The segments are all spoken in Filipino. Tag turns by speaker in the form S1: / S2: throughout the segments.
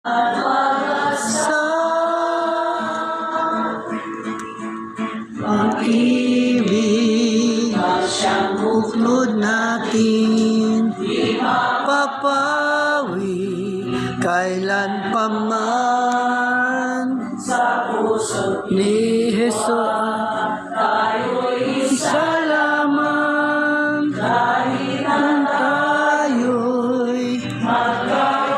S1: sa pag-ibig siyang buklod natin, papawi kailan pa man sa puso ni Jesus. Tayo'y isa lamang dahil ang tayo'y magkawalay.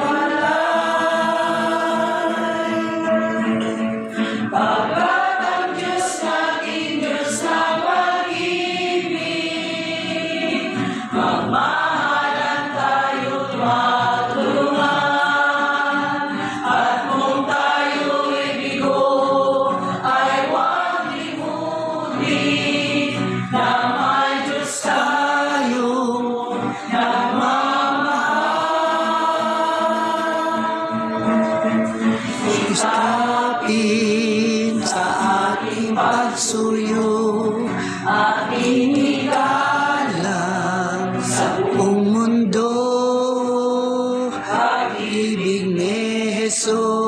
S1: Pagkat ang Diyos natin, Diyos na pag-ibig, magmahalan tayo't matulungan, at kung tayo'y bigo ay huwag limutin na may Diyos tayong nagmamahal. Istapin sa ating pagsuyo, ating ikalang sa buong mundo, pag-ibig ni Jesus.